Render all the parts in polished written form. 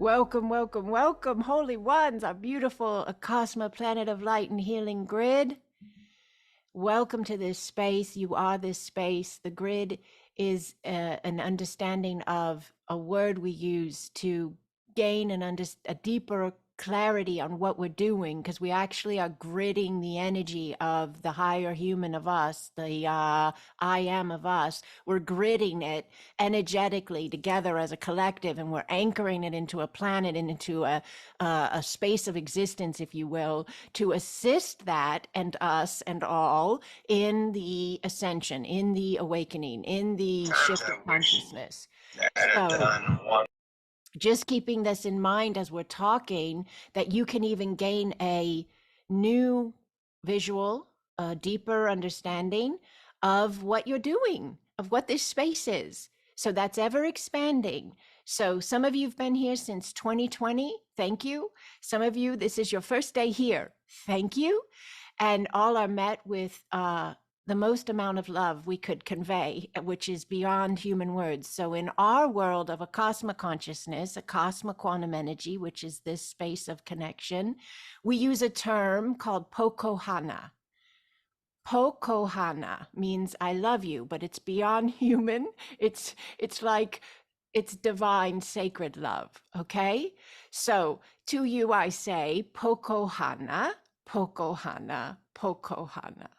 Welcome, welcome, welcome, holy ones, our beautiful Acasma planet of light and healing grid. Welcome to this space. You are this space. The grid is an understanding of a word we use to gain a deeper clarity on what we're doing, because we actually are gridding the energy of the higher human of us, the I am of us. We're gridding it energetically together as a collective, and we're anchoring it into a planet and into a space of existence, if you will, to assist that and us and all in the ascension, in the awakening, in the shift of consciousness. So just keeping this in mind as we're talking, that you can even gain a new visual, a deeper understanding of what you're doing, of what this space is. So that's ever expanding. So some of you have been here since 2020. Thank you. Some of you, this is your first day here. Thank you. And all are met with the most amount of love we could convey, which is beyond human words. So in our world of Acasma consciousness, Acasma quantum energy, which is this space of connection, we use a term called Pokohana. Pokohana means I love you, but it's beyond human. It's like it's divine, sacred love. Okay. So to you, I say Pokohana, Pokohana, Pokohana.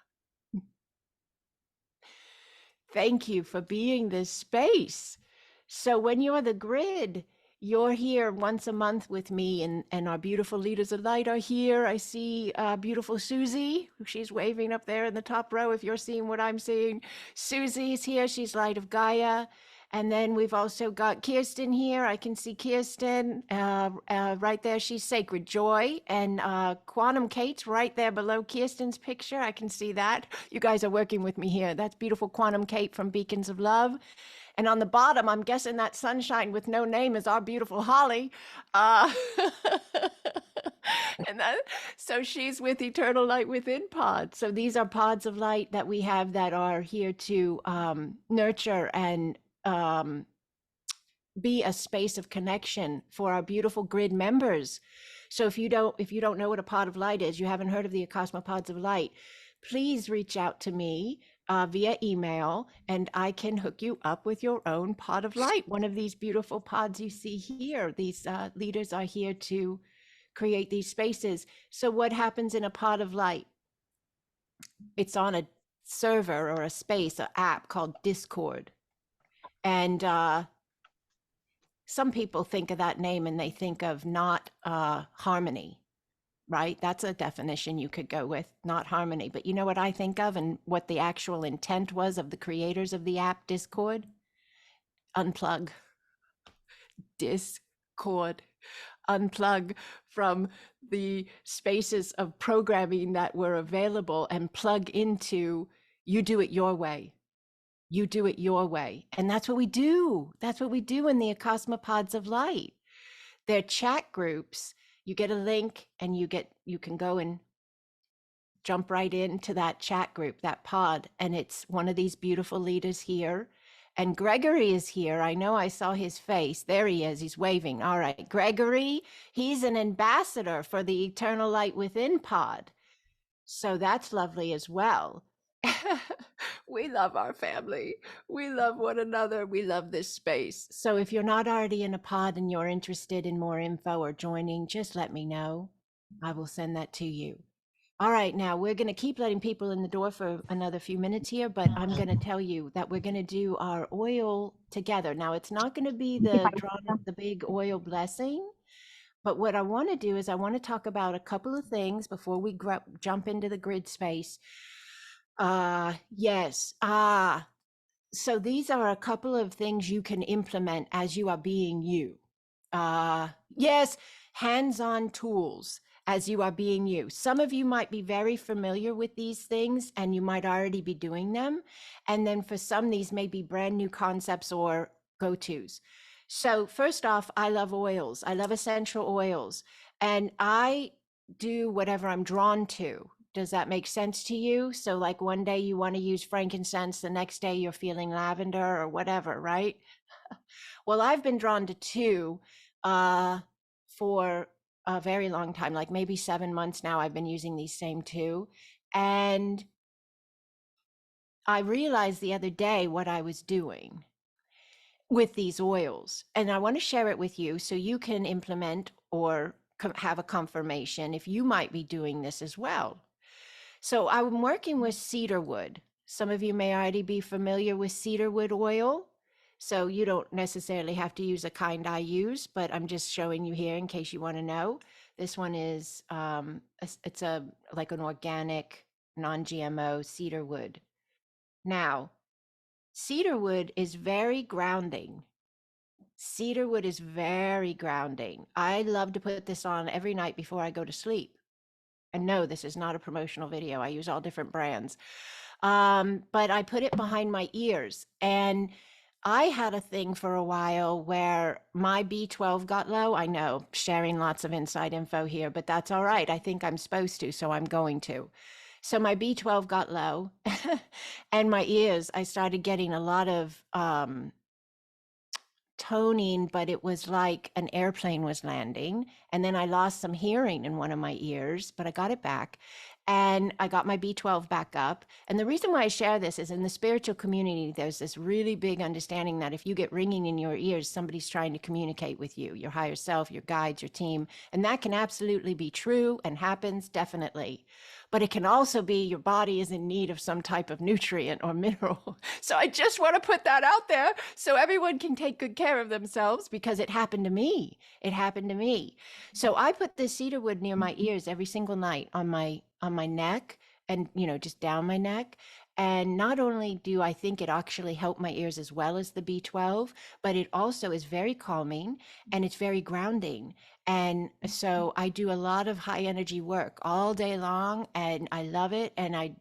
Thank you for being this space. So when you're the grid, you're here once a month with me, and our beautiful leaders of light are here. I see beautiful Susie. She's waving up there in the top row if you're seeing what I'm seeing. Susie's here. She's Light of Gaia. And then we've also got Kirsten here. I can see Kirsten right there. She's Sacred Joy. And Quantum Kate's right there below Kirsten's picture. I can see that. You guys are working with me here. That's beautiful Quantum Kate from Beacons of Love. And on the bottom, I'm guessing that sunshine with no name is our beautiful Holly. So she's with Eternal Light Within Pod. So these are pods of light that we have that are here to nurture and be a space of connection for our beautiful grid members. So if you don't know what a pod of light is, you haven't heard of the Acasma Pods of Light, please reach out to me via email, and I can hook you up with your own pod of light. One of these beautiful pods you see here. These leaders are here to create these spaces. So what happens in a pod of light? It's on a server or a space, an app called Discord. And some people think of that name and they think of not harmony, right? That's a definition you could go with, not harmony. But you know what I think of and what the actual intent was of the creators of the app Discord? Unplug. Discord. Unplug from the spaces of programming that were available and plug into, you do it your way. You do it your way. And that's what we do. That's what we do in the Acasma Pods of Light. They're chat groups. You get a link and you can go and jump right into that chat group, that pod. And it's one of these beautiful leaders here. And Gregory is here. I know I saw his face. There he is. He's waving. All right. Gregory, he's an ambassador for the Eternal Light Within pod. So that's lovely as well. We love our family. We love one another. We love this space. So if you're not already in a pod and you're interested in more info or joining, just let me know. I will send that to you. All right, now we're going to keep letting people in the door for another few minutes here, but I'm going to tell you that we're going to do our oil together. Now, it's not going to be the big oil blessing, but what I want to do is I want to talk about a couple of things before we jump into the grid space. Yes. So these are a couple of things you can implement as you are being you. Yes, hands-on tools as you are being you. Some of you might be very familiar with these things and you might already be doing them. And then for some, these may be brand new concepts or go-tos. So first off, I love oils. I love essential oils. And I do whatever I'm drawn to. Does that make sense to you? So like one day you want to use frankincense, the next day you're feeling lavender or whatever, right? Well, I've been drawn to two. for a very long time, like maybe 7 months now. I've been using these same two. And I realized the other day what I was doing with these oils. And I want to share it with you so you can implement or have a confirmation if you might be doing this as well. So I'm working with cedar wood. Some of you may already be familiar with cedar wood oil. So you don't necessarily have to use a kind I use, but I'm just showing you here in case you want to know. This one is, it's like an organic, non-GMO cedar wood. Now, cedar wood is very grounding. Cedar wood is very grounding. I love to put this on every night before I go to sleep. And no, this is not a promotional video. I use all different brands. But I put it behind my ears. And I had a thing for a while where my B12 got low. I know, sharing lots of inside info here, but that's all right. I think I'm supposed to, so I'm going to. So my B12 got low and my ears, I started getting a lot of toning, but it was like an airplane was landing. And then I lost some hearing in one of my ears, but I got it back. And I got my B12 back up. And the reason why I share this is in the spiritual community, there's this really big understanding that if you get ringing in your ears, somebody's trying to communicate with you, your higher self, your guides, your team. And that can absolutely be true and happens, definitely. But it can also be your body is in need of some type of nutrient or mineral. So I just want to put that out there so everyone can take good care of themselves, because it happened to me. It happened to me. So I put the cedar wood near my ears every single night on my neck, and just down my neck. And not only do I think it actually helped my ears as well as the B12, but it also is very calming and it's very grounding. And so I do a lot of high energy work all day long, and I love it. And I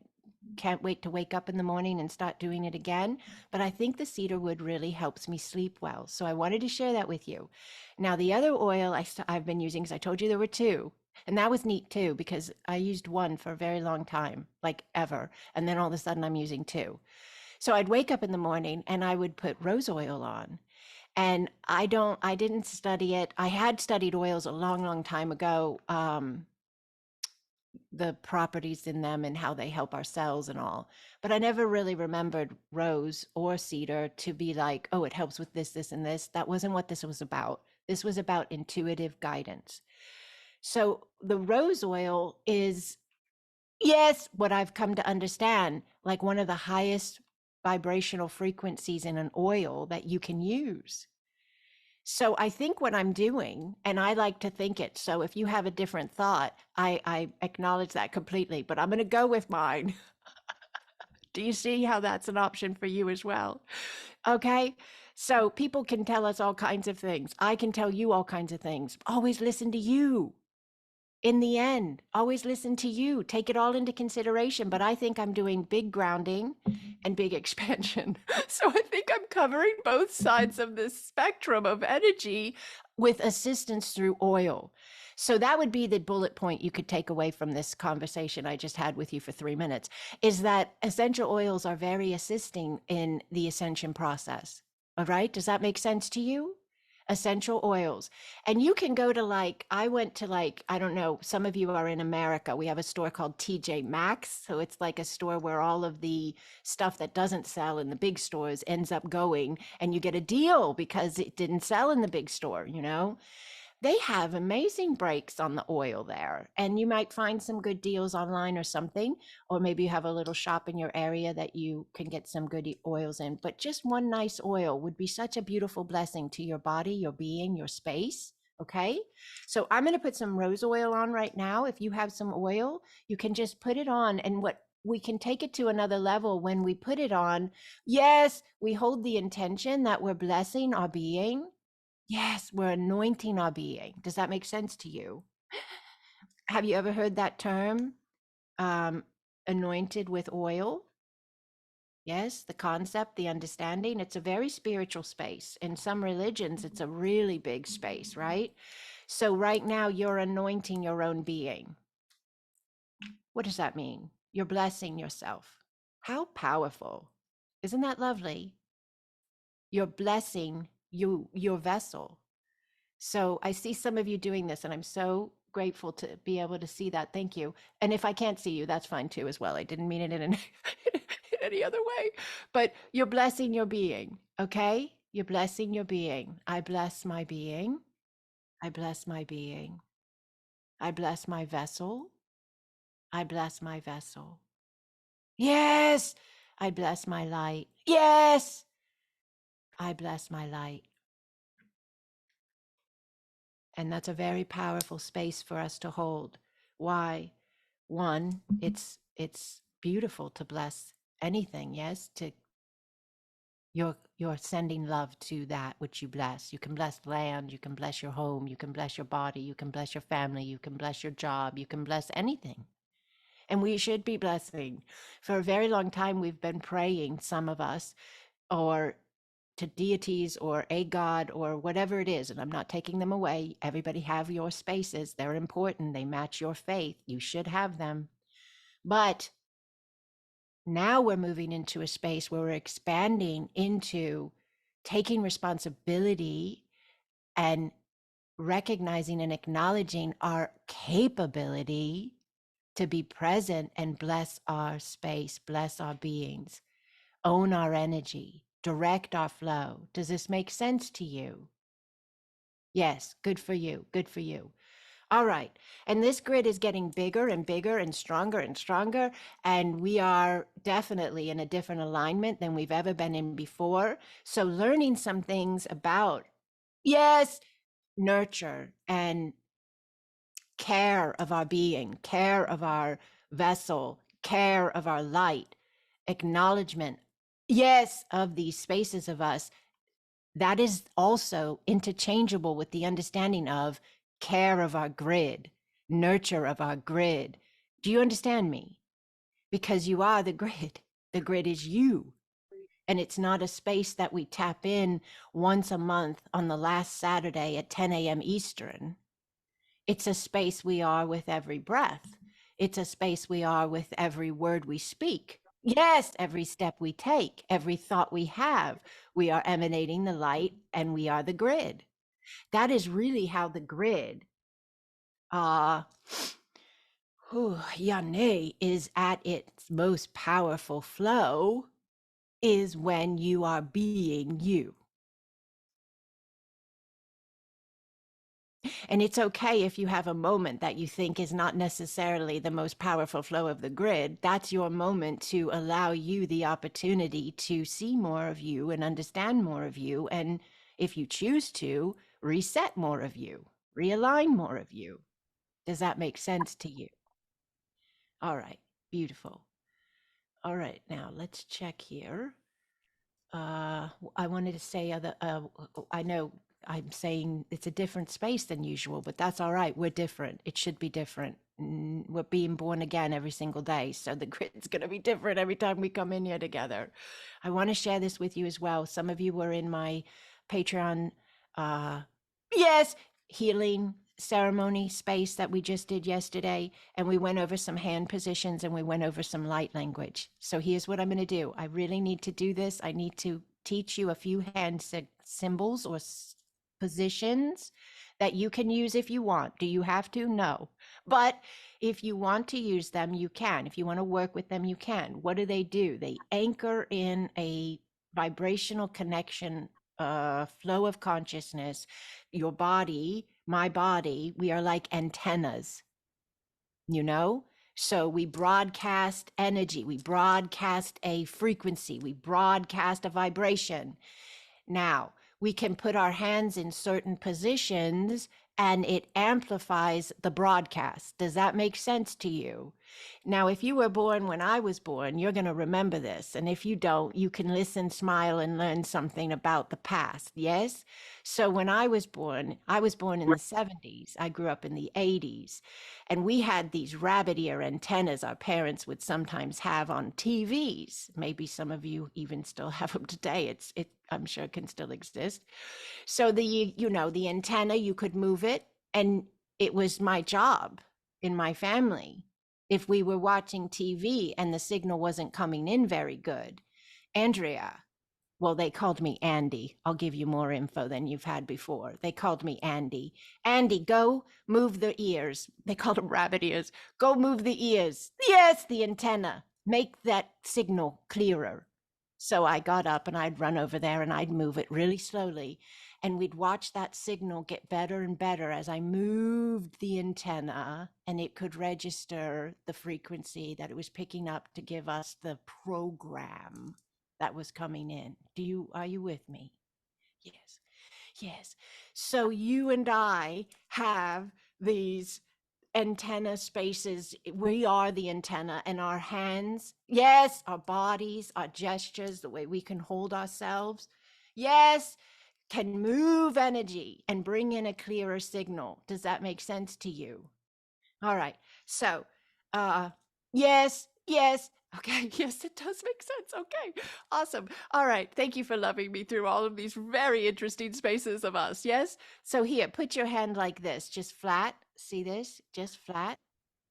can't wait to wake up in the morning and start doing it again. But I think the cedar wood really helps me sleep well. So I wanted to share that with you. Now, the other oil I've been using, because I told you there were two, and that was neat too, because I used one for a very long time, like ever. And then all of a sudden I'm using two. So I'd wake up in the morning and I would put rose oil on. And I didn't study it. I had studied oils a long, long time ago, the properties in them and how they help our cells and all. But I never really remembered rose or cedar to be like, oh, it helps with this, this, and this. That wasn't what this was about. This was about intuitive guidance. So the rose oil is, yes, what I've come to understand, like one of the highest vibrational frequencies in an oil that you can use. So I think what I'm doing, and I like to think it, so if you have a different thought, I acknowledge that completely, but I'm going to go with mine. Do you see how that's an option for you as well? Okay. So people can tell us all kinds of things. I can tell you all kinds of things. Always listen to you. In the end, always listen to you. Take it all into consideration. But I think I'm doing big grounding and big expansion. So I think I'm covering both sides of this spectrum of energy with assistance through oil. So that would be the bullet point you could take away from this conversation I just had with you for 3 minutes, is that essential oils are very assisting in the ascension process. All right. Does that make sense to you? Essential oils. And you can go to I went to I don't know, some of you are in America. We have a store called TJ Maxx. So it's like a store where all of the stuff that doesn't sell in the big stores ends up going, and you get a deal because it didn't sell in the big store, They have amazing breaks on the oil there, and you might find some good deals online or something, or maybe you have a little shop in your area that you can get some good oils in. But just one nice oil would be such a beautiful blessing to your body, your being, your space. Okay. So I'm going to put some rose oil on right now. If you have some oil, you can just put it on, and we can take it to another level when we put it on. Yes, we hold the intention that we're blessing our being. Yes, we're anointing our being. Does that make sense to you? Have you ever heard that term, anointed with oil? Yes, the concept, the understanding. It's a very spiritual space. In some religions, it's a really big space, right? So right now, you're anointing your own being. What does that mean? You're blessing yourself. How powerful. Isn't that lovely? You're blessing your vessel. So I see some of you doing this, and I'm so grateful to be able to see that. Thank you. And if I can't see you, that's fine too, as well. I didn't mean it in, in any other way, but you're blessing your being, okay? You're blessing your being. I bless my being. I bless my being. I bless my vessel. I bless my vessel. Yes. I bless my light. Yes. I bless my light. And that's a very powerful space for us to hold. Why? One, it's beautiful to bless anything, yes? To you're sending love to that which you bless. You can bless land, you can bless your home, you can bless your body, you can bless your family, you can bless your job, you can bless anything. And we should be blessing. For a very long time, we've been praying, some of us, or to deities or a god or whatever it is. And I'm not taking them away. Everybody have your spaces. They're important. They match your faith. You should have them. But now we're moving into a space where we're expanding into taking responsibility and recognizing and acknowledging our capability to be present and bless our space, bless our beings, own our energy, direct our flow. Does this make sense to you? Yes, good for you. Good for you. All right. And this grid is getting bigger and bigger and stronger and stronger. And we are definitely in a different alignment than we've ever been in before. So, learning some things about, yes, nurture and care of our being, care of our vessel, care of our light, acknowledgement, yes, of these spaces of us. That is also interchangeable with the understanding of care of our grid, nurture of our grid. Do you understand me? Because you are the grid. The grid is you. And it's not a space that we tap in once a month on the last Saturday at 10 a.m. Eastern. It's a space we are with every breath. It's a space we are with every word we speak. Yes, every step we take, every thought we have, we are emanating the light and we are the grid. That is really how the grid, Yane, is at its most powerful flow, is when you are being you. And it's okay if you have a moment that you think is not necessarily the most powerful flow of the grid. That's your moment to allow you the opportunity to see more of you and understand more of you. And if you choose to, reset more of you, realign more of you. Does that make sense to you? All right, beautiful. All right, now let's check here. I wanted to say I know I'm saying it's a different space than usual, but that's all right. We're different. It should be different. We're being born again every single day. So the grid's going to be different every time we come in here together. I want to share this with you as well. Some of you were in my Patreon, yes, healing ceremony space that we just did yesterday. And we went over some hand positions and we went over some light language. So here's what I'm going to do. I really need to do this. I need to teach you a few hand symbols or positions that you can use if you want. Do you have to? No. But if you want to use them, you can. If you want to work with them, you can. What do? They anchor in a vibrational connection, flow of consciousness. Your body, my body, we are like antennas, you know? So we broadcast energy, we broadcast a frequency, we broadcast a vibration. Now, we can put our hands in certain positions and it amplifies the broadcast. Does that make sense to you? Now, if you were born when I was born, you're going to remember this. And if you don't, you can listen, smile, and learn something about the past. Yes? So when I was born in the 70s. I grew up in the 80s. And we had these rabbit ear antennas our parents would sometimes have on TVs. Maybe some of you even still have them today. I'm sure it can still exist. So the antenna, you could move it. And it was my job in my family. If we were watching TV and the signal wasn't coming in very good, Andrea, Well, they called me Andy. I'll give you more info than you've had before. They called me Andy. Andy, go move the ears. They called them rabbit ears. Go move the ears. Yes, the antenna. Make that signal clearer. So I got up and I'd run over there and I'd move it really slowly. And we'd watch that signal get better and better as I moved the antenna, and it could register the frequency that it was picking up to give us the program that was coming in. Are you with me? Yes. Yes. So you and I have these antenna spaces. We are the antenna, and our hands, yes, our bodies, our gestures, the way we can hold ourselves, yes, can move energy and bring in a clearer signal. Does that make sense to you? All right. So, yes, yes. Okay. Yes, it does make sense. Okay. Awesome. All right. Thank you for loving me through all of these very interesting spaces of us. Yes. So here, put your hand like this, just flat. See this? Just flat.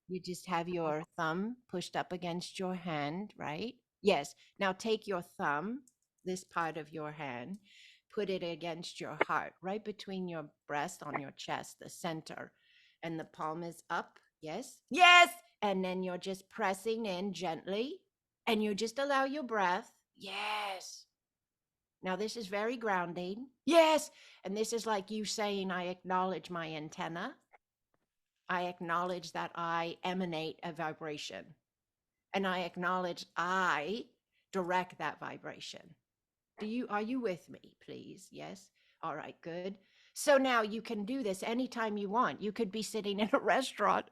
You just have your thumb pushed up against your hand, right? Yes. Now take your thumb, this part of your hand, put it against your heart, right between your breast on your chest, the center. And the palm is up. Yes. Yes. And then you're just pressing in gently, and you just allow your breath. Yes. Now this is very grounding. Yes. And this is like you saying, I acknowledge my antenna. I acknowledge that I emanate a vibration, and I acknowledge I direct that vibration. Are you with me, please? Yes. All right, good. So now you can do this anytime you want. You could be sitting in a restaurant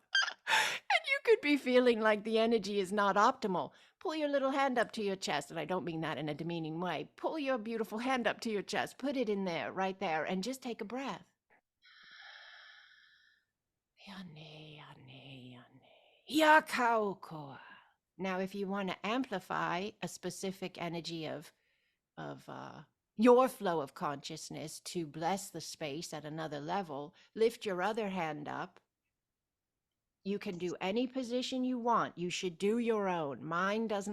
and you could be feeling like the energy is not optimal. Pull your little hand up to your chest, and I don't mean that in a demeaning way. Pull your beautiful hand up to your chest, put it in there, right there, and just take a breath. Yane, yane, yane. Yakaukoa. Now, if you want to amplify a specific energy of your flow of consciousness to bless the space at another level, lift your other hand up. You can do any position you want. You should do your own. Mine is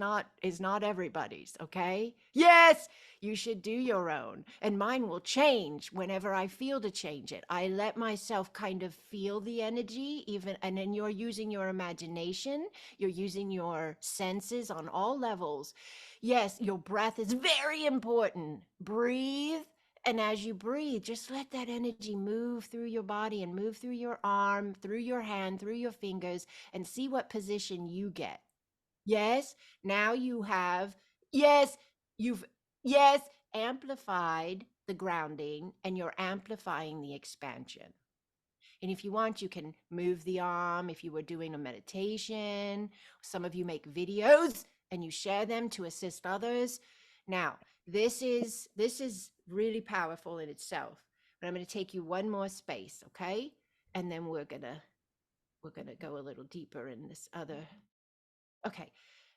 not everybody's, okay? Yes, you should do your own. And mine will change whenever I feel to change it. I let myself kind of feel the energy, and then you're using your imagination, you're using your senses on all levels. Yes, your breath is very important. Breathe. And as you breathe, just let that energy move through your body and move through your arm, through your hand, through your fingers, and see what position you get. Yes, now you have, yes, you've, yes, amplified the grounding, and you're amplifying the expansion. And if you want, you can move the arm if you were doing a meditation. Some of you make videos and you share them to assist others. Now, this is really powerful in itself. But I'm going to take you one more space, okay? And then we're going to go a little deeper in this other. Okay.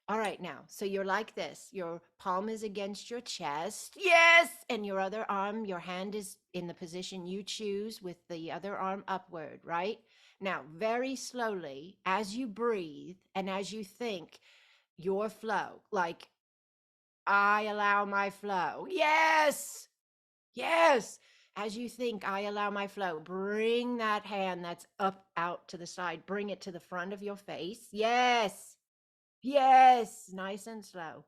All right, now, so you're like this. Your palm is against your chest. Yes. And your other arm, your hand is in the position you choose with the other arm upward, right? Now, very slowly, as you breathe and as you think your flow, like, I allow my flow. Yes. Yes. As you think, I allow my flow, bring that hand that's up out to the side, bring it to the front of your face. Yes. Yes, nice and slow.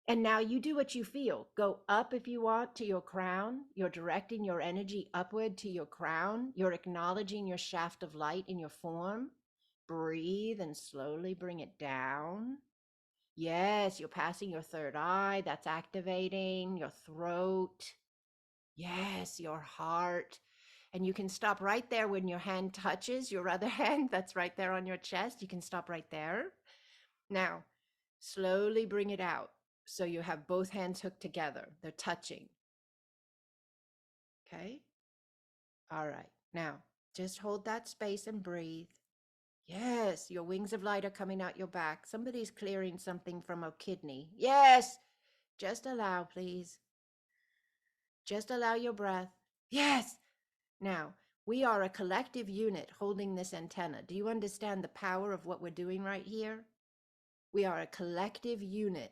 And now you do what you feel. Go up if you want to your crown. You're directing your energy upward to your crown. You're acknowledging your shaft of light in your form. Breathe and slowly bring it down. Yes, you're passing your third eye. That's activating your throat. Yes, your heart. And you can stop right there when your hand touches your other hand that's right there on your chest. You can stop right there. Now, slowly bring it out. So you have both hands hooked together. They're touching. Okay? All right. Now, just hold that space and breathe. Yes, your wings of light are coming out your back. Somebody's clearing something from a kidney. Yes. Just allow, please. Just allow your breath. Yes. Now, we are a collective unit holding this antenna. Do you understand the power of what we're doing right here? We are a collective unit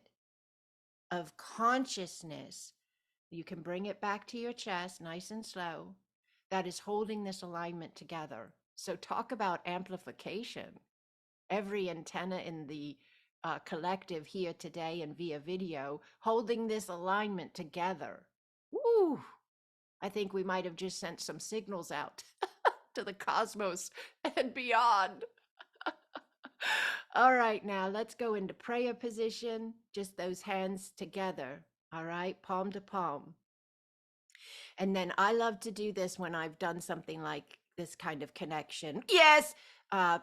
of consciousness. You can bring it back to your chest, nice and slow, that is holding this alignment together. So talk about amplification. Every antenna in the collective here today and via video holding this alignment together. Woo! I think we might have just sent some signals out to the cosmos and beyond. All right, now let's go into prayer position, just those hands together. All right, palm to palm. And then I love to do this when I've done something like this kind of connection. Yes.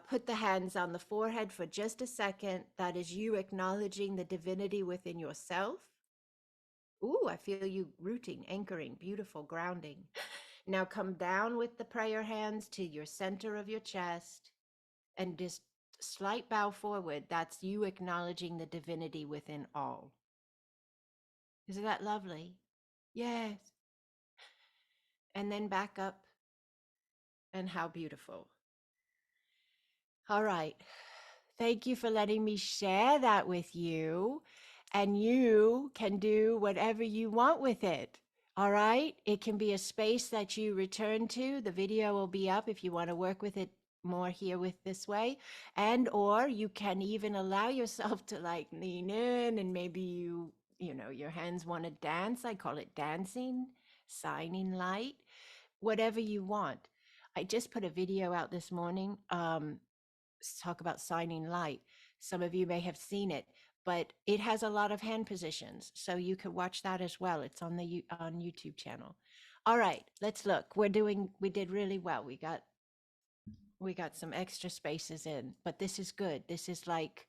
Put the hands on the forehead for just a second. That is you acknowledging the divinity within yourself. Ooh, I feel you rooting, anchoring, beautiful, grounding. Now come down with the prayer hands to your center of your chest and just slight bow forward. That's you acknowledging the divinity within all. Isn't that lovely? Yes. And then back up. And how beautiful. All right. Thank you for letting me share that with you. And you can do whatever you want with it. All right. It can be a space that you return to. The video will be up if you want to work with it more here with this way. And or you can even allow yourself to like lean in and maybe your hands want to dance. I call it dancing, signing light, whatever you want. I just put a video out this morning, talk about signing light. Some of you may have seen it, but it has a lot of hand positions, so you could watch that as well. It's on the on YouTube channel. All right, let's look. We did really well. We got some extra spaces in, but this is good. This is like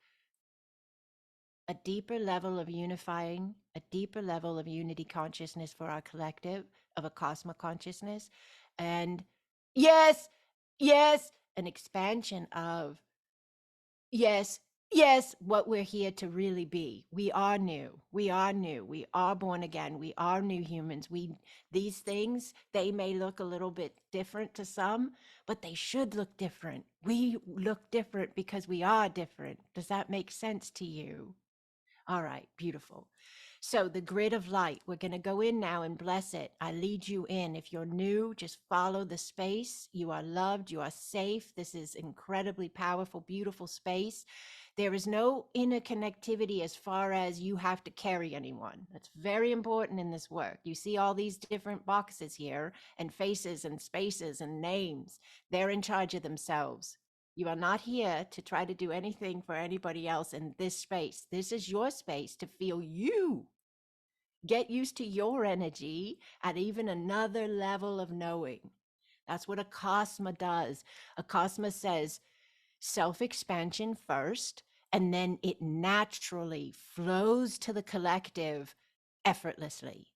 a deeper level of unifying, a deeper level of unity consciousness for our collective, of a cosmic consciousness. And yes, an expansion of yes, what we're here to really be. We are new. We are new. We are born again. We are new humans. These things, they may look a little bit different to some, but they should look different. We look different because we are different. Does that make sense to you? All right, beautiful. So the grid of light, we're going to go in now and bless it. I lead you in. If you're new, just follow the space. You are loved. You are safe. This is incredibly powerful, beautiful space. There is no interconnectivity as far as you have to carry anyone. That's very important in this work. You see all these different boxes here and faces and spaces and names. They're in charge of themselves. You are not here to try to do anything for anybody else in this space. This is your space to feel you. Get used to your energy at even another level of knowing. That's what Acasma does. Acasma says self-expansion first, and then it naturally flows to the collective effortlessly.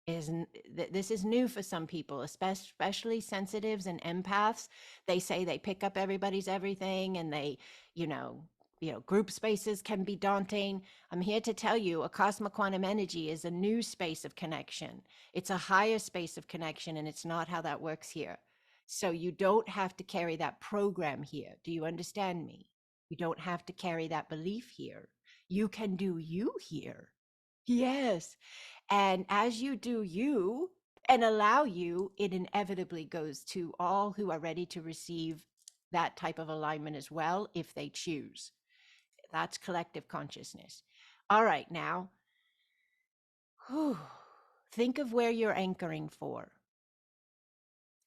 This is new for some people, especially sensitives and empaths. They say they pick up everybody's everything, and they, group spaces can be daunting. I'm here to tell you, a cosmic quantum energy is a new space of connection. It's a higher space of connection, and it's not how that works here. So you don't have to carry that program here. Do you understand me? You don't have to carry that belief here. You can do you here. Yes. And as you do you and allow you, it inevitably goes to all who are ready to receive that type of alignment as well, if they choose. That's collective consciousness. All right, now, think of where you're anchoring for.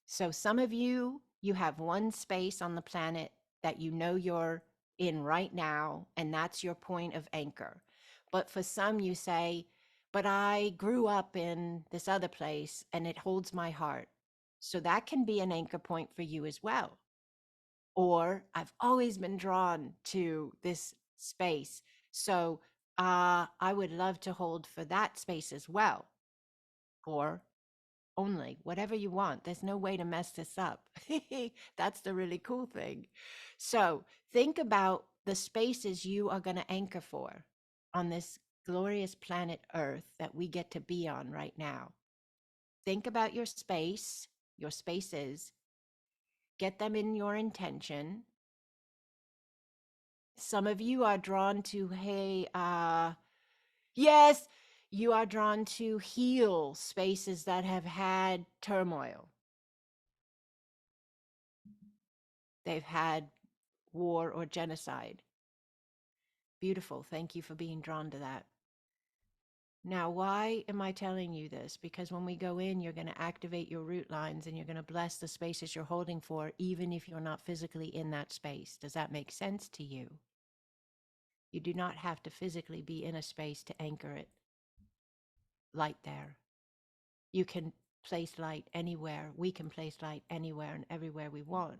So some of you have one space on the planet that you know you're in right now, and that's your point of anchor. But for some, you say, but I grew up in this other place and it holds my heart. So that can be an anchor point for you as well. Or I've always been drawn to this space. So I would love to hold for that space as well. Or only, whatever you want. There's no way to mess this up. That's the really cool thing. So think about the spaces you are going to anchor for on this glorious planet Earth that we get to be on right now. Think about your space, your spaces, get them in your intention. Some of you are drawn to, hey, Yes, you are drawn to heal spaces that have had turmoil. They've had war or genocide. Beautiful. Thank you for being drawn to that. Now, why am I telling you this? Because when we go in, you're going to activate your root lines and you're going to bless the spaces you're holding for, even if you're not physically in that space. Does that make sense to you? You do not have to physically be in a space to anchor it. Light there. You can place light anywhere. We can place light anywhere and everywhere we want.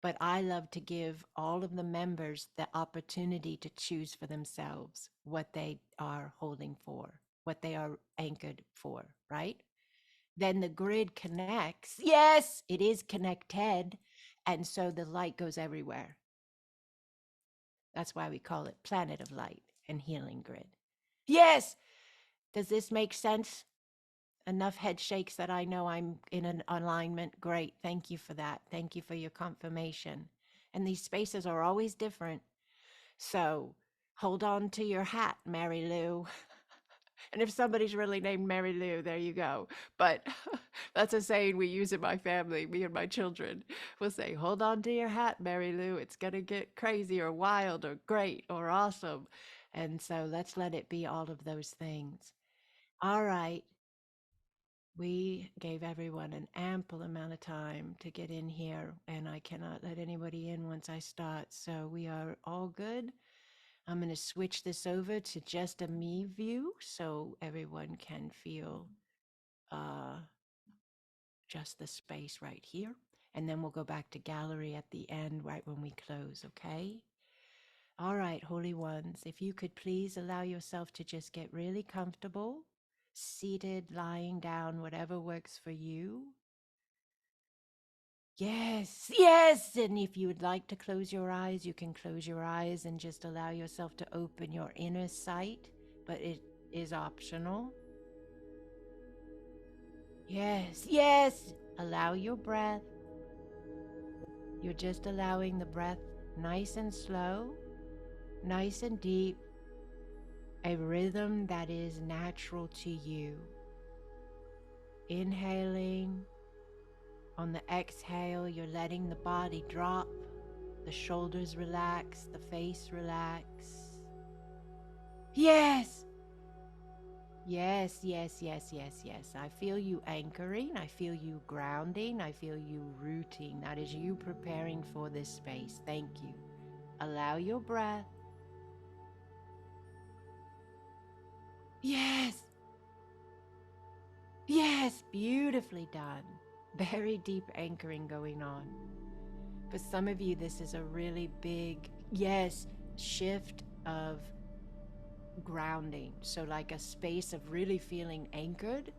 But I love to give all of the members the opportunity to choose for themselves what they are holding for, what they are anchored for, right? Then the grid connects. Yes, it is connected. And so the light goes everywhere. That's why we call it Planet of Light and Healing Grid. Yes. Does this make sense? Enough head shakes that I know I'm in an alignment. Great. Thank you for that. Thank you for your confirmation. And these spaces are always different. So hold on to your hat, Mary Lou. And if somebody's really named Mary Lou, there you go. But that's a saying we use in my family, me and my children. We'll say, hold on to your hat, Mary Lou. It's going to get crazy or wild or great or awesome. And so let's let it be all of those things. All right. We gave everyone an ample amount of time to get in here, and I cannot let anybody in once I start. So we are all good. I'm going to switch this over to just a me view so everyone can feel just the space right here. And then we'll go back to gallery at the end, right when we close, okay? All right, holy ones, if you could please allow yourself to just get really comfortable, seated, lying down, whatever works for you. Yes, yes. And if you would like to close your eyes, you can close your eyes and just allow yourself to open your inner sight, but it is optional. Yes, yes. Allow your breath. You're just allowing the breath nice and slow, nice and deep, a rhythm that is natural to you. Inhaling. On the exhale, you're letting the body drop, the shoulders relax, the face relax. Yes. Yes, yes, yes, yes, yes. I feel you anchoring. I feel you grounding. I feel you rooting. That is you preparing for this space. Thank you. Allow your breath. Yes. Yes, beautifully done. Very deep anchoring going on. For some of you, this is a really big, yes, shift of grounding. So like a space of really feeling anchored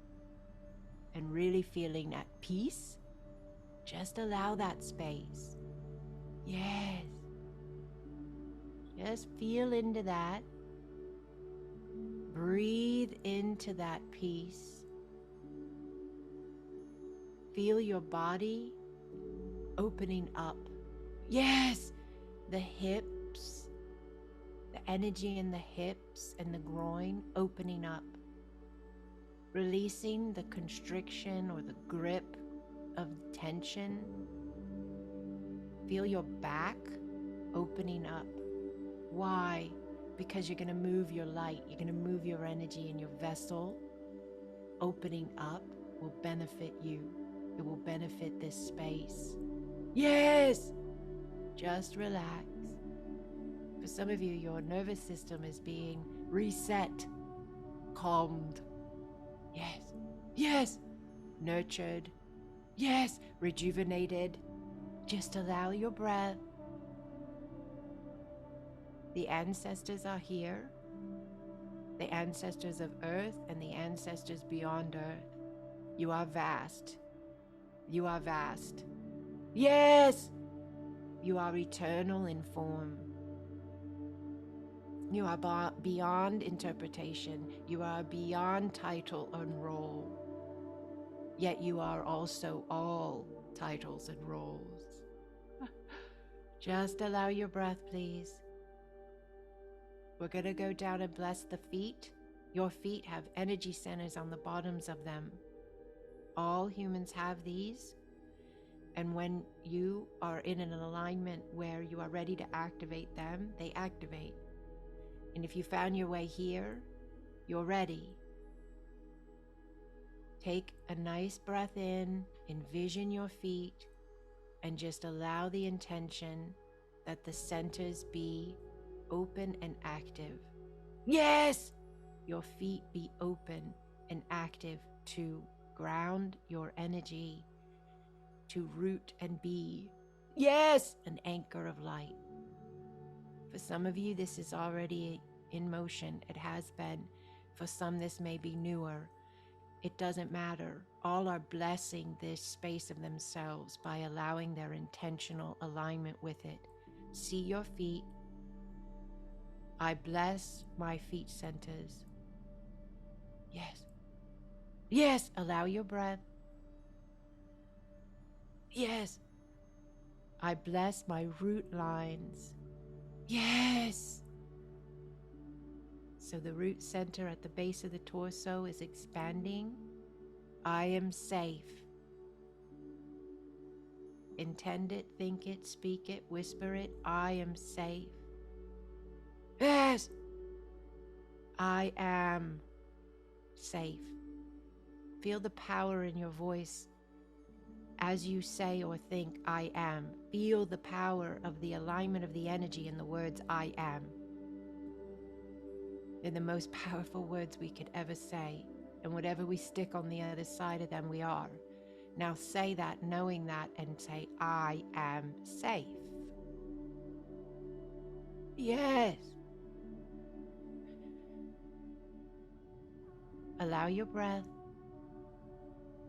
and really feeling at peace. Just allow that space. Yes. Just feel into that. Breathe into that peace. Feel your body opening up. Yes. The hips, the energy in the hips and the groin opening up. Releasing the constriction or the grip of tension. Feel your back opening up. Why? Because you're going to move your light. You're going to move your energy, and your vessel opening up will benefit you. It will benefit this space. Yes! Just relax. For some of you, your nervous system is being reset, calmed. Yes. Yes. Nurtured. Yes. Rejuvenated. Just allow your breath. The ancestors are here. The ancestors of Earth and the ancestors beyond Earth. You are vast. You are vast. Yes! You are eternal in form. You are beyond interpretation. You are beyond title and role. Yet you are also all titles and roles. Just allow your breath, please. We're going to go down and bless the feet. Your feet have energy centers on the bottoms of them. All humans have these. And when you are in an alignment where you are ready to activate them, they activate. And if you found your way here, you're ready. Take a nice breath in, envision your feet, and just allow the intention that the centers be open and active. Yes! Your feet be open and active to ground your energy, to root and be, yes, an anchor of light. For some of you, this is already in motion. It has been. For some, this may be newer. It doesn't matter. All are blessing this space of themselves by allowing their intentional alignment with it. See your feet. I bless my feet centers. Yes. Yes. Allow your breath. Yes. I bless my root lines. Yes. So the root center at the base of the torso is expanding. I am safe. Intend it, think it, speak it, whisper it. I am safe. Yes. I am safe. Feel the power in your voice as you say or think, I am. Feel the power of the alignment of the energy in the words, I am. They're the most powerful words we could ever say. And whatever we stick on the other side of them, we are. Now say that, knowing that, and say, I am safe. Yes. Allow your breath.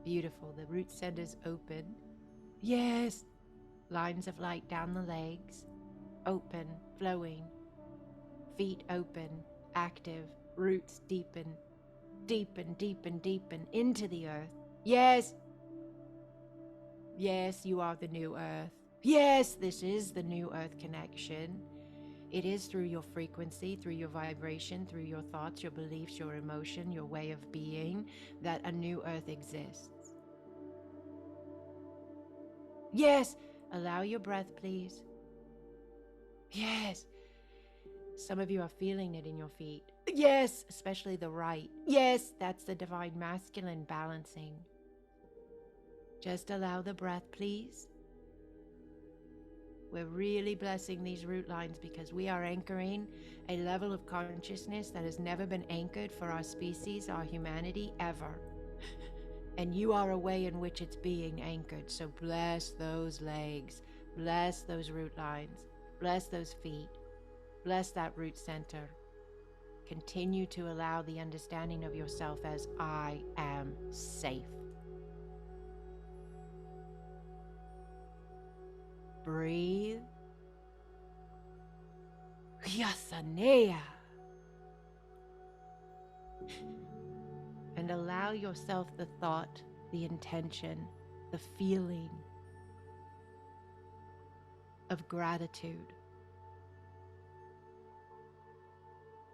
Beautiful. The root centers open. Yes. Lines of light down the legs. Open, flowing. Feet open, active. Roots deepen, deepen, deepen, deepen into the earth. Yes. Yes, you are the new earth. Yes, this is the new earth connection. It is through your frequency, through your vibration, through your thoughts, your beliefs, your emotion, your way of being, that a new earth exists. Yes, allow your breath, please. Yes. Some of you are feeling it in your feet. Yes, especially the right. Yes, that's the divine masculine balancing. Just allow the breath, please. We're really blessing these root lines because we are anchoring a level of consciousness that has never been anchored for our species, our humanity, ever. And you are a way in which it's being anchored. So bless those legs, bless those root lines, bless those feet, bless that root center. Continue to allow the understanding of yourself as I am safe. Breathe. Yasanea. And allow yourself the thought, the intention, the feeling of gratitude.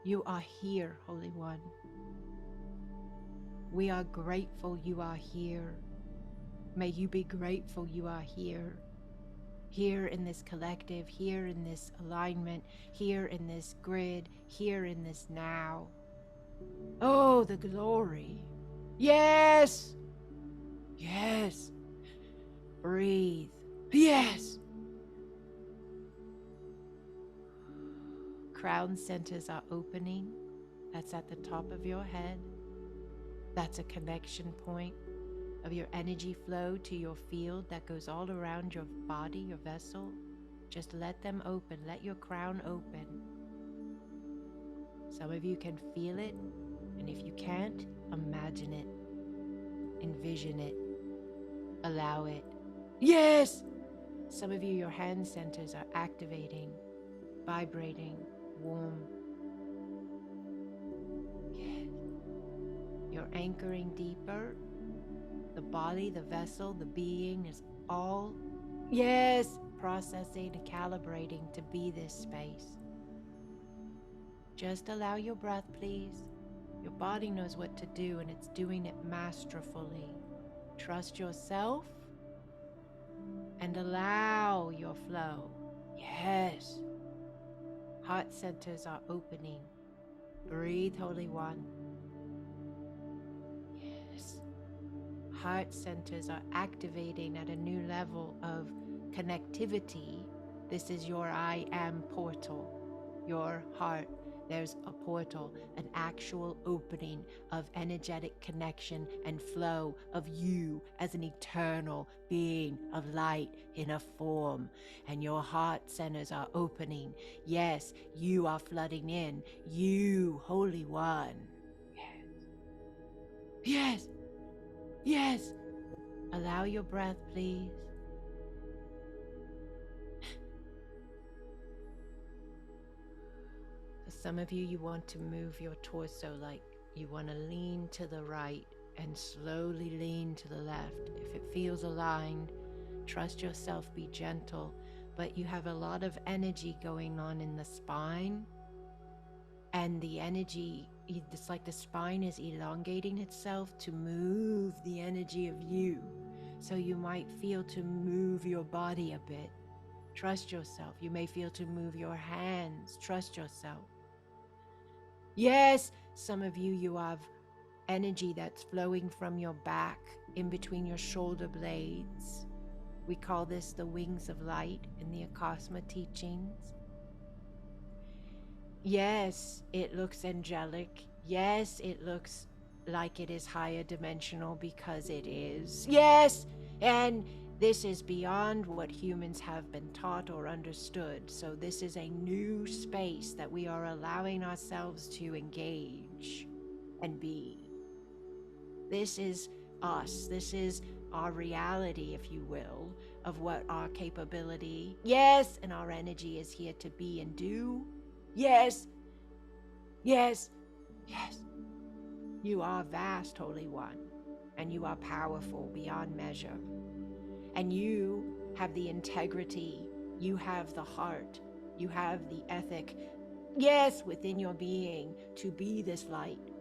You are here, Holy One. We are grateful you are here. May you be grateful you are here. Here in this collective, here in this alignment, here in this grid, here in this now. Oh, the glory. Yes. Yes. Breathe. Yes. Crown centers are opening. That's at the top of your head. That's a connection point of your energy flow to your field that goes all around your body, your vessel. Just let them open. Let your crown open. Some of you can feel it, and if you can't, imagine it. Envision it. Allow it. Yes! Some of you, your hand centers are activating, vibrating, warm. Yes. You're anchoring deeper. The body, the vessel, the being is all, yes, processing and calibrating to be this space. Just allow your breath, please. Your body knows what to do, and it's doing it masterfully. Trust yourself and allow your flow. Yes. Heart centers are opening. Breathe, Holy One. Yes. Heart centers are activating at a new level of connectivity. This is your I am portal. Your heart, there's a portal, an actual opening of energetic connection and flow of you as an eternal being of light in a form. And your heart centers are opening. Yes, you are flooding in. You, Holy One. Yes. Yes. Allow your breath, please. For some of you, you want to move your torso, like you want to lean to the right and slowly lean to the left. If it feels aligned, trust yourself, be gentle. But you have a lot of energy going on in the spine, and the energy, it's like the spine is elongating itself to move the energy of you. So you might feel to move your body a bit. Trust yourself. You may feel to move your hands. Trust yourself. Yes, some of you, you have energy that's flowing from your back in between your shoulder blades. We call this the wings of light in the Acasma teachings. Yes, it looks angelic. Yes, it looks like it is higher dimensional because it is. Yes, and this is beyond what humans have been taught or understood. So this is a new space that we are allowing ourselves to engage and be. This is us. This is our reality, if you will, of what our capability, yes, and our energy is here to be and do. Yes, yes, yes. You are vast, Holy One, and you are powerful beyond measure. And you have the integrity, you have the heart, you have the ethic, yes, within your being to be this light,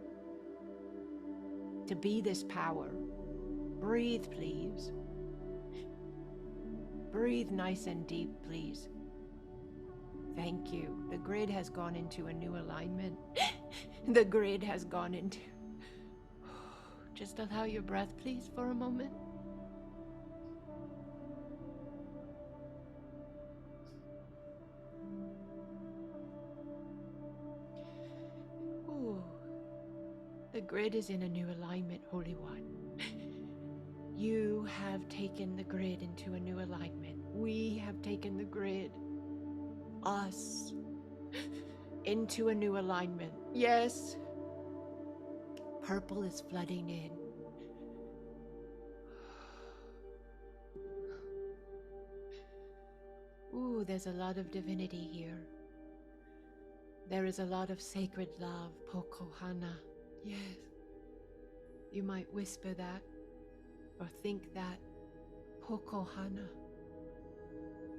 to be this power. Breathe, please. Breathe nice and deep, please. Thank you. The grid has gone into a new alignment. The grid has gone into... Just allow your breath, please, for a moment. Ooh. The grid is in a new alignment, Holy One. You have taken the grid into a new alignment. We have taken the grid, us, into a new alignment. Yes. Purple is flooding in. Ooh, there's a lot of divinity here. There is a lot of sacred love, Pokohana. Yes. You might whisper that or think that, Pokohana.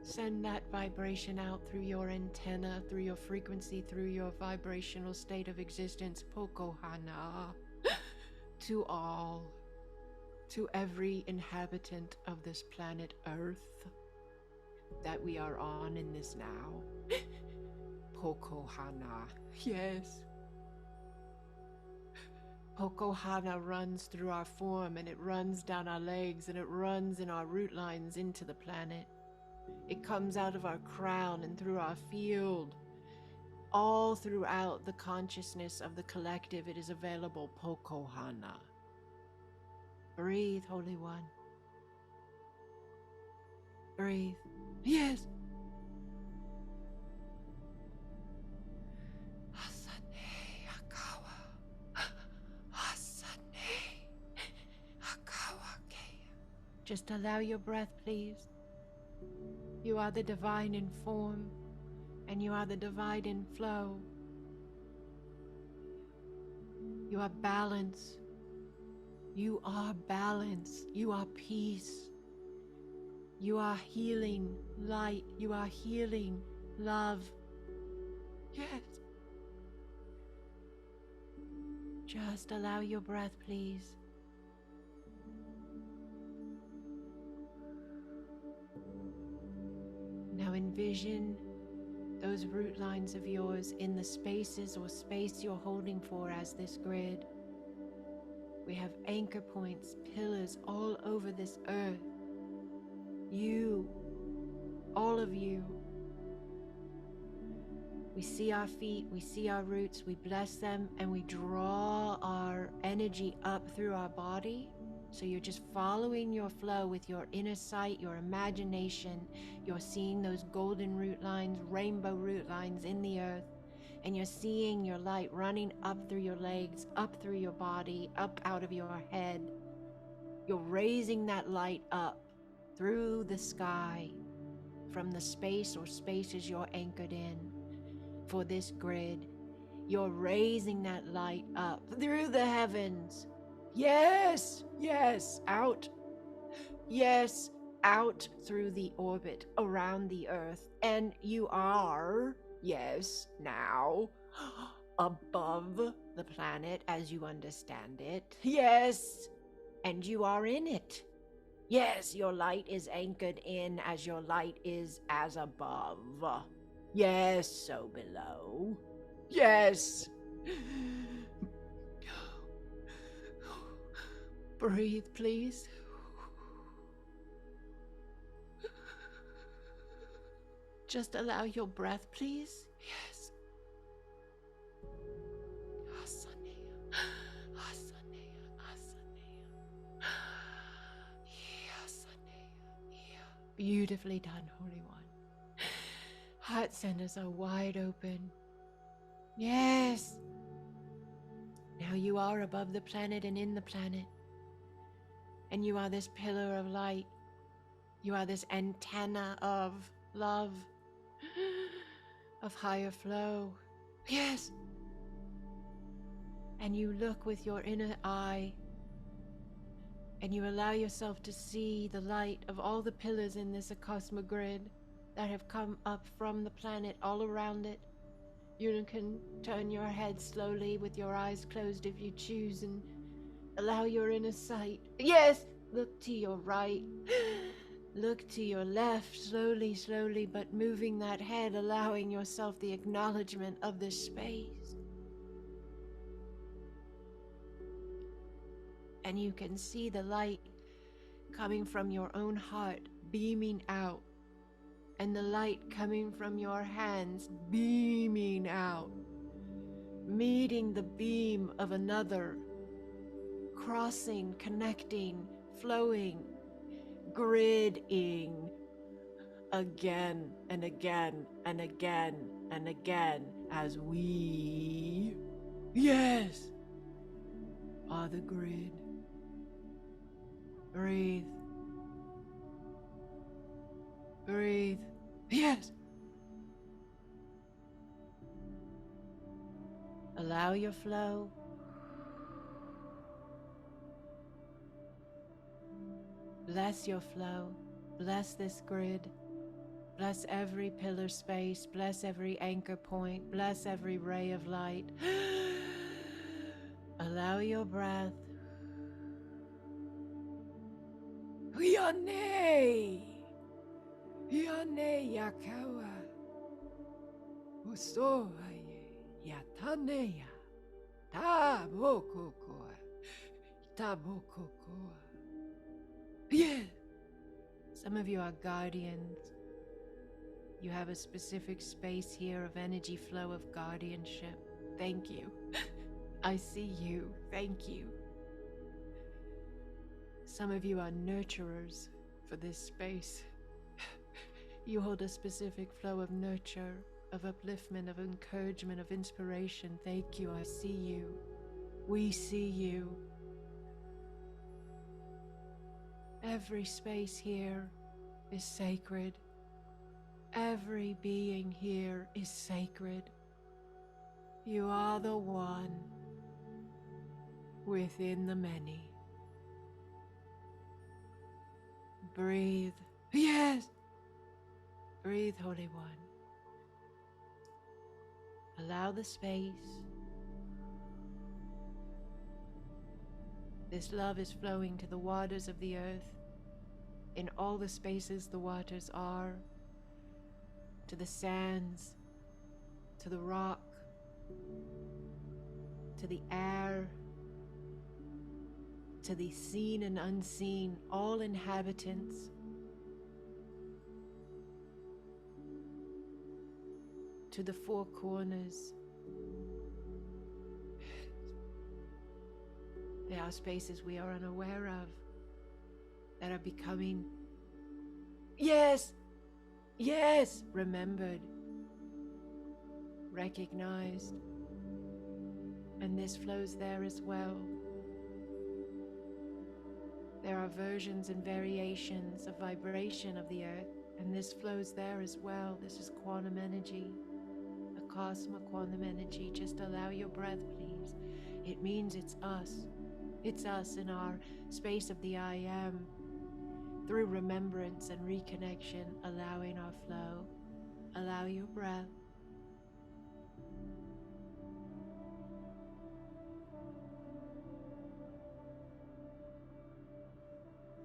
Send that vibration out through your antenna, through your frequency, through your vibrational state of existence, Pokohana, to all, to every inhabitant of this planet Earth that we are on in this now. Pokohana, yes. Pokohana runs through our form, and it runs down our legs, and it runs in our root lines into the planet. It comes out of our crown and through our field. All throughout the consciousness of the collective, it is available, Pokohana. Breathe, Holy One. Breathe. Yes. Asane Akawa. Asane Akawa Kea. Just allow your breath, please. You are the divine in form, and you are the divine in flow. You are balance. You are balance. You are peace. You are healing light. You are healing love. Yes. Just allow your breath, please. Now envision those root lines of yours in the spaces or space you're holding for as this grid. We have anchor points, pillars all over this earth. You, all of you. We see our feet, we see our roots, we bless them, and we draw our energy up through our body. So you're just following your flow with your inner sight, your imagination. You're seeing those golden root lines, rainbow root lines in the earth. And you're seeing your light running up through your legs, up through your body, up out of your head. You're raising that light up through the sky from the space or spaces you're anchored in for this grid. You're raising that light up through the heavens. Yes, yes, out. Yes, out through the orbit around the earth. And you are, yes, now above the planet as you understand it. Yes, and you are in it. Yes, your light is anchored in as your light is as above. Yes, so below. Yes. Breathe, please. Just allow your breath, please. Yes. Beautifully done, Holy One. Heart centers are wide open. Yes. Now you are above the planet and in the planet. And you are this pillar of light. You are this antenna of love, of higher flow. Yes. And you look with your inner eye, and you allow yourself to see the light of all the pillars in this Acasma grid that have come up from the planet all around it. You can turn your head slowly with your eyes closed if you choose, and allow your inner sight. Yes! Look to your right. Look to your left, slowly, slowly, but moving that head, allowing yourself the acknowledgement of this space. And you can see the light coming from your own heart, beaming out, and the light coming from your hands, beaming out, meeting the beam of another, crossing, connecting, flowing, gridding, again and again and again and again, as we, yes, are the grid. Breathe. Breathe. Yes. Allow your flow. Bless your flow. Bless this grid. Bless every pillar space. Bless every anchor point. Bless every ray of light. Allow your breath. Yane! Yane yakawa. Usohaye yataneya. Tabokokoa. Tabokokoa. Yeah. Some of you are guardians. You have a specific space here of energy flow of guardianship. Thank you. I see you. Thank you. Some of you are nurturers for this space. You hold a specific flow of nurture, of upliftment, of encouragement, of inspiration. Thank you. I see you. We see you. Every space here is sacred. Every being here is sacred. You are the one within the many. Breathe. Yes! Breathe, Holy One. Allow the space This love is flowing to the waters of the earth, in all the spaces the waters are, to the sands, to the rock, to the air, to the seen and unseen, all inhabitants. To the four corners. There are spaces we are unaware of that are becoming, yes, remembered, recognized, and this flows there as well. There are versions and variations of vibration of the earth, and this flows there as well. This is quantum energy, Acasma quantum energy. Just allow your breath, please. It means it's us. It's us in our space of the I am. Through remembrance and reconnection, allowing our flow. Allow your breath.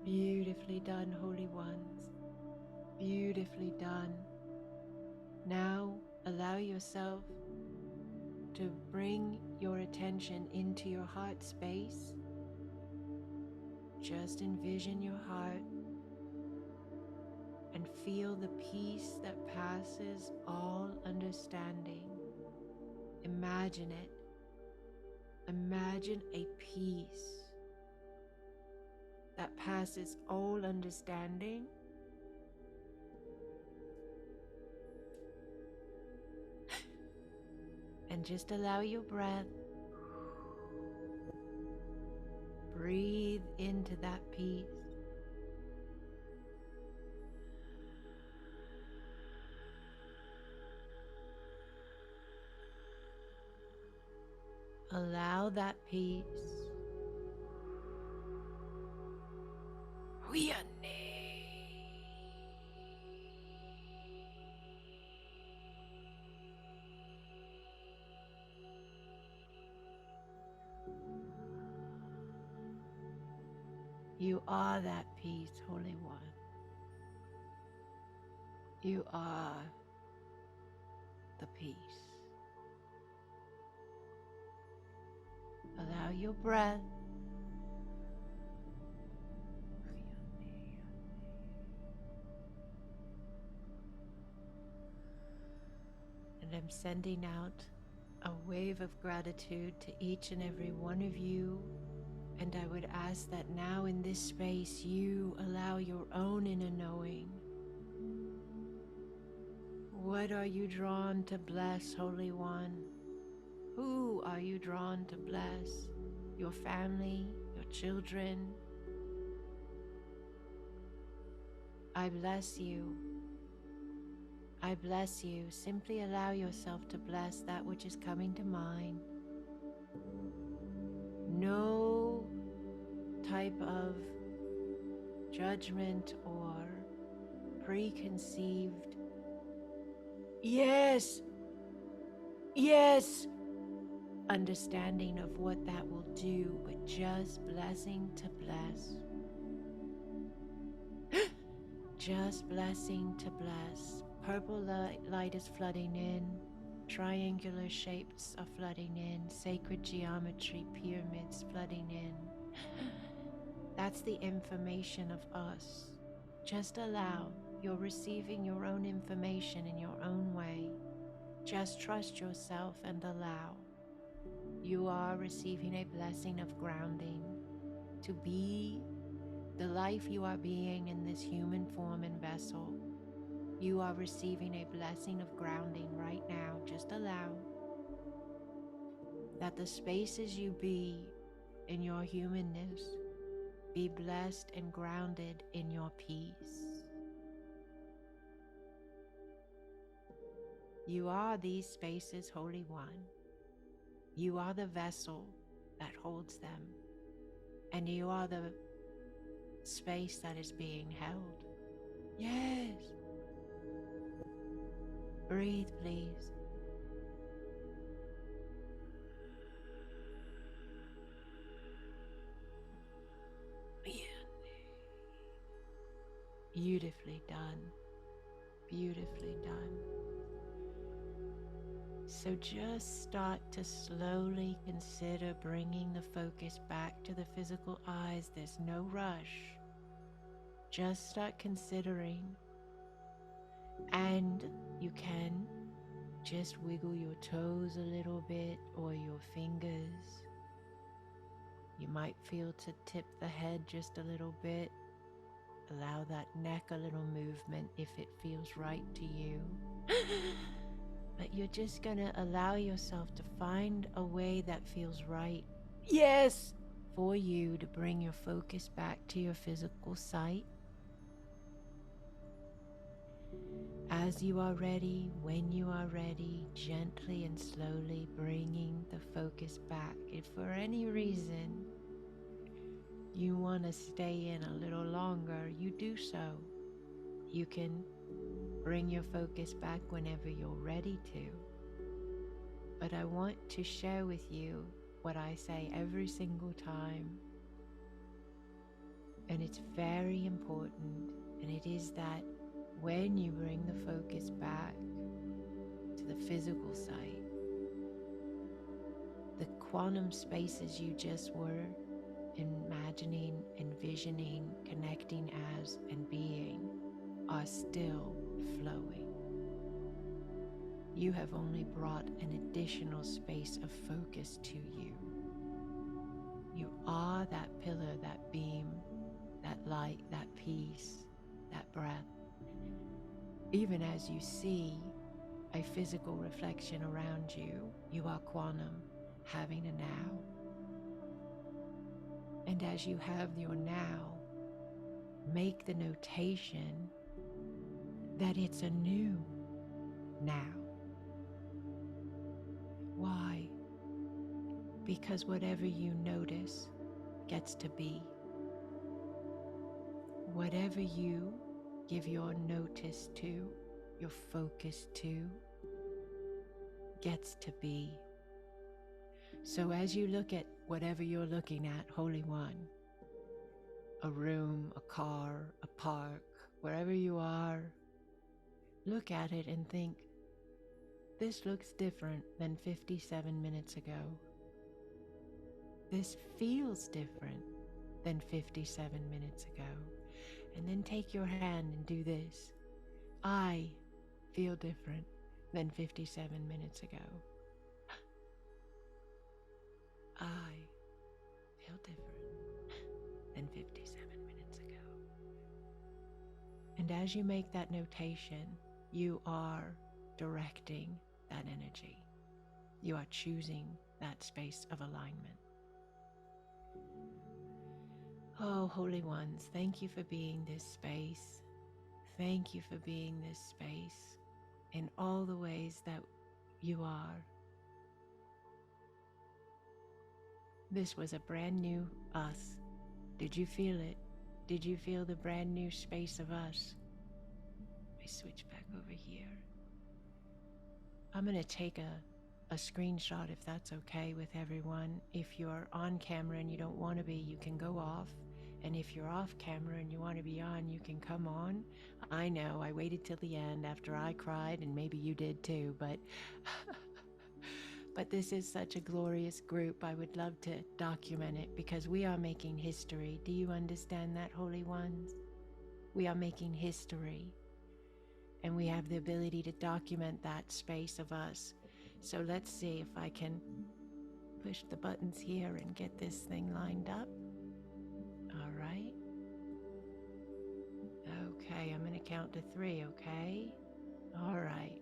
Beautifully done, holy ones. Beautifully done. Now, allow yourself to bring your attention into your heart space. Just envision your heart and feel the peace that passes all understanding. Imagine it. Imagine a peace that passes all understanding. And just allow your breath. Breathe into that peace. Allow that peace. You are that peace, Holy One. You are the peace. Allow your breath. And I'm sending out a wave of gratitude to each and every one of you. And I would ask that now in this space, you allow your own inner knowing. What are you drawn to bless, Holy One? Who are you drawn to bless? Your family, your children? I bless you. I bless you. Simply allow yourself to bless that which is coming to mind. No type of judgment or preconceived, yes, understanding of what that will do, but just blessing to bless. Just blessing to bless. Purple light is flooding in. Triangular shapes are flooding in. Sacred geometry, pyramids flooding in. That's the information of us. Just allow. You're receiving your own information in your own way. Just trust yourself and allow. You are receiving a blessing of grounding to be the life you are being in this human form and vessel. You are receiving a blessing of grounding right now. Just allow that the spaces you be in your humanness be blessed and grounded in your peace. You are these spaces, Holy One. You are the vessel that holds them, and you are the space that is being held. Yes. Breathe, please. Beautifully done. Beautifully done. So just start to slowly consider bringing the focus back to the physical eyes. There's no rush. Just start considering, and you can just wiggle your toes a little bit or your fingers. You might feel to tip the head just a little bit. Allow that neck a little movement if it feels right to you. But you're just going to allow yourself to find a way that feels right. Yes! For you to bring your focus back to your physical sight. As you are ready, when you are ready, gently and slowly bringing the focus back. If for any reason you want to stay in a little longer, you do so. You can bring your focus back whenever you're ready to. But I want to share with you what I say every single time. And it's very important. And it is that when you bring the focus back to the physical sight, the quantum spaces you just were imagining, envisioning, connecting as, and being are still flowing. You have only brought an additional space of focus to you. You are that pillar, that beam, that light, that peace, that breath. Even as you see a physical reflection around you, you are quantum, having a now. And as you have your now, make the notation that it's a new now. Why? Because whatever you notice gets to be. Whatever you give your notice to, your focus to, gets to be. So as you look at whatever you're looking at, Holy One, a room, a car, a park, wherever you are, look at it and think, this looks different than 57 minutes ago. This feels different than 57 minutes ago. And then take your hand and do this. I feel different than 57 minutes ago. I feel different than 57 minutes ago. And as you make that notation, you are directing that energy. You are choosing that space of alignment. Oh, Holy Ones, thank you for being this space. Thank you for being this space in all the ways that you are. This was a brand new us. Did you feel it? Did you feel the brand new space of us? Let me switch back over here. I'm going to take a screenshot if that's okay with everyone. If you're on camera and you don't want to be, you can go off. And if you're off camera and you want to be on, you can come on. I know, I waited till the end after I cried, and maybe you did too, but but this is such a glorious group. I would love to document it because we are making history. Do you understand that, Holy Ones? We are making history, and we have the ability to document that space of us. So let's see if I can push the buttons here and get this thing lined up. All right. Okay, I'm going to count to 3, okay? All right.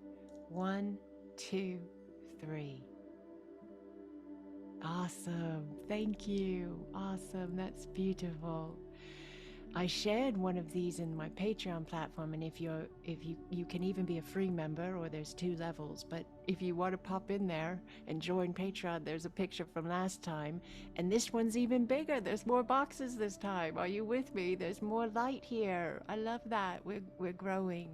1, 2, 3. Awesome. Thank you. Awesome. That's beautiful. I shared one of these in my Patreon platform, and if you can even be a free member, or there's 2 levels, but if you want to pop in there and join Patreon, there's a picture from last time, and this one's even bigger. There's more boxes this time. Are you with me? There's more light here. I love that. We're growing.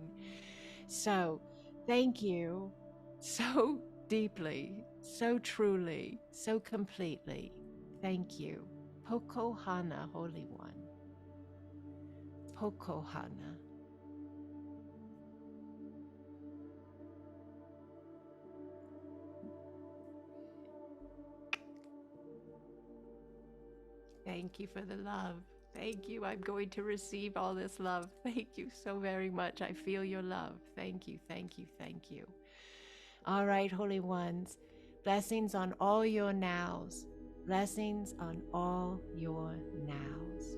So, thank you so deeply, so truly, so completely. Thank you. Pokohana, Holy One. Pokohana. Thank you for the love. Thank you. I'm going to receive all this love. Thank you so very much. I feel your love. Thank you, thank you, thank you. All right, Holy Ones. Blessings on all your nows. Blessings on all your nows.